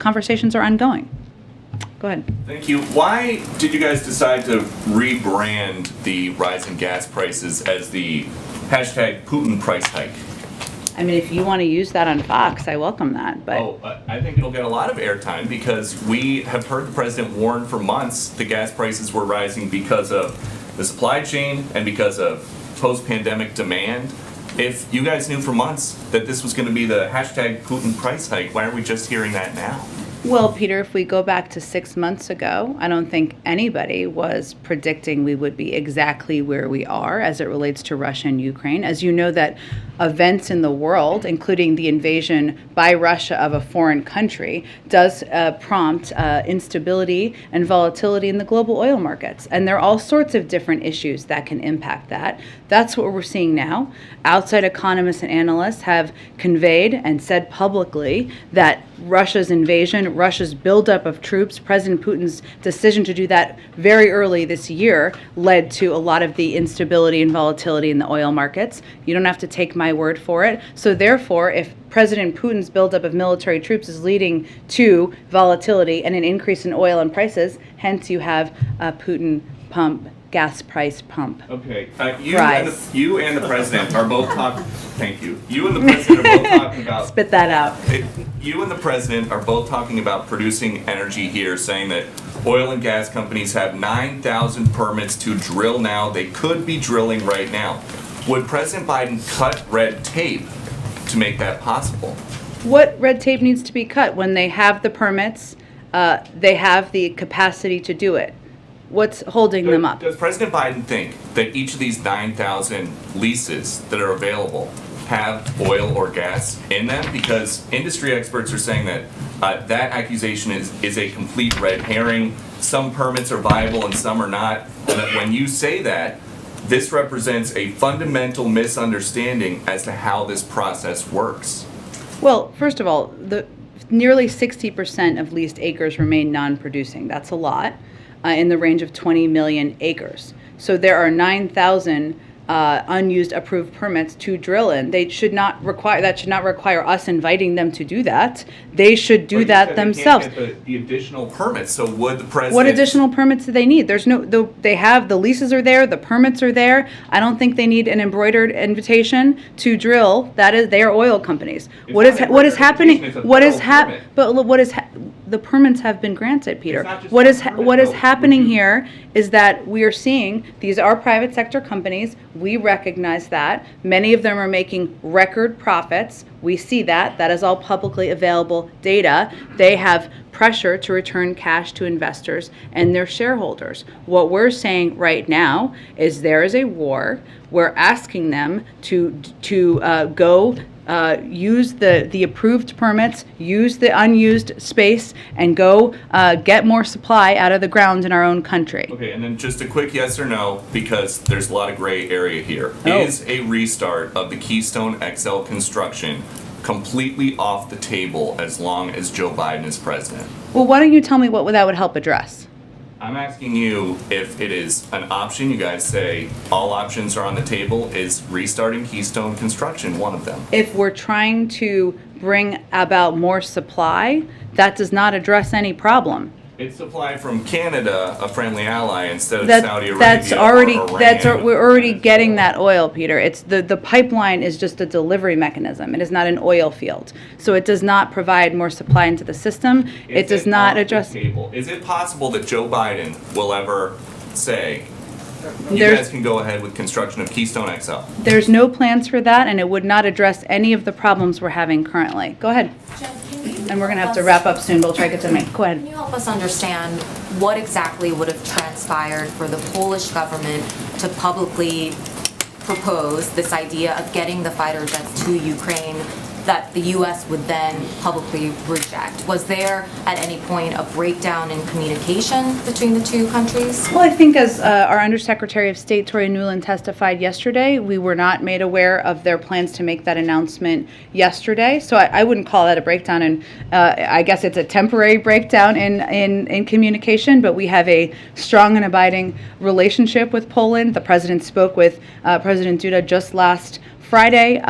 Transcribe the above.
conversations are ongoing. Go ahead. Thank you. Why did you guys decide to rebrand the rise in gas prices as the hashtag Putin price hike? I mean, if you want to use that on Fox, I welcome that. But I think it'll get a lot of airtime because we have heard the president warn for months the gas prices were rising because of the supply chain and because of post-pandemic demand. If you guys knew for months that this was going to be the hashtag Putin price hike, why are we just hearing that now? Well, Peter, if we go back to 6 months ago, I don't think anybody was predicting we would be exactly where we are as it relates to Russia and Ukraine. As you know, that events in the world, including the invasion by Russia of a foreign country, does prompt instability and volatility in the global oil markets. And there are all sorts of different issues that can impact that. That's what we're seeing now. Outside economists and analysts have conveyed and said publicly that Russia's invasion, Russia's buildup of troops, President Putin's decision to do that very early this year led to a lot of the instability and volatility in the oil markets. You don't have to take my word for it. So therefore, if President Putin's buildup of military troops is leading to volatility and an increase in oil and prices, hence you have a Putin gas price pump. Okay, you and the president are both talking. Thank you. You and the president are both talking about. Spit that out. You and the president are both talking about producing energy here, saying that oil and gas companies have 9,000 permits to drill now. They could be drilling right now. Would President Biden cut red tape to make that possible? What red tape needs to be cut? When they have the permits, they have the capacity to do it. What's holding them up? Does President Biden think that each of these 9,000 leases that are available have oil or gas in them? Because industry experts are saying that that accusation is a complete red herring. Some permits are viable and some are not. And that when you say that, this represents a fundamental misunderstanding as to how this process works. Well, first of all, nearly 60% of leased acres remain non-producing. That's a lot. In the range of 20 million acres. So there are 9,000 unused approved permits to drill in. That should not require us inviting them to do that. They should do that themselves. They can't get the additional permits. So would the president? What additional permits do they need? They have the leases are there, the permits are there. I don't think they need an embroidered invitation to drill. They are oil companies. What is happening? The permits have been granted, Peter. What is happening here is that we are seeing these are private sector companies. We recognize that. Many of them are making record profits. We see that. That is all publicly available data. They have pressure to return cash to investors and their shareholders. What we're saying right now is there is a war. We're asking them to go use the approved permits, use the unused space, and go get more supply out of the ground in our own country. Okay, and then just a quick yes or no, because there's a lot of gray area here. Is a restart of the Keystone XL construction completely off the table as long as Joe Biden is president? Well, why don't you tell me what that would help address? I'm asking you if it is an option. You guys say all options are on the table. Is restarting Keystone construction one of them? If we're trying to bring about more supply, that does not address any problem. It's supply from Canada, a friendly ally, instead of Saudi Arabia. We're already getting that oil, Peter. It's the pipeline is just a delivery mechanism. It is not an oil field, so it does not provide more supply into the system. It does not address. Is it possible that Joe Biden will ever say, you guys can go ahead with construction of Keystone XL? There's no plans for that, and it would not address any of the problems we're having currently. Go ahead. And we're going to have to wrap up soon, but we'll try to get to me. Go ahead. Can you help us understand what exactly would have transpired for the Polish government to publicly propose this idea of getting the fighter jets to Ukraine that the U.S. would then publicly reject? Was there at any point a breakdown in communication between the two countries? Well, I think as our Undersecretary of State, Tory Newland, testified yesterday, we were not made aware of their plans to make that announcement yesterday. So I wouldn't call that a breakdown, and I guess it's a temporary breakdown in communication, but we have a strong and abiding relationship with Poland. The President spoke with President Duda just last Friday.